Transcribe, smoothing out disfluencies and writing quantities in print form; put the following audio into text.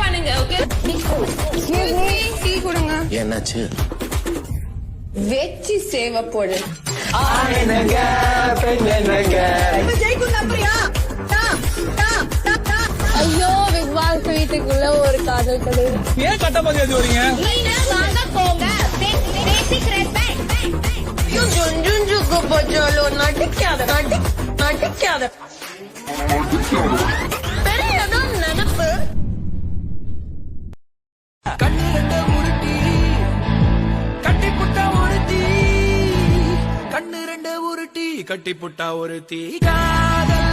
பண்ணுங்க. Okay, tea கொடுங்க. என்னாச்சு? வெச்சி சேவை போடு. ஐயோ, பிக் பாஸ் வீட்டுக்குள்ள ஒரு காதல் கதை. ஏன் கட்டமாக வரீங்க? வாங்க போங்க. பேசிக் ரெஸ்பெக்ட். ஜுஞ்சுக்கு பஜாலோ நடிக்காத நடிக்காத. பெரியதான் நினைப்பு. கண்ணு ரெண்ட உருட்டி கட்டி புட்டா ஒருத்தி, கண்ணு ரெண்ட உருட்டி கட்டி புட்டா ஒருத்தி, காதல்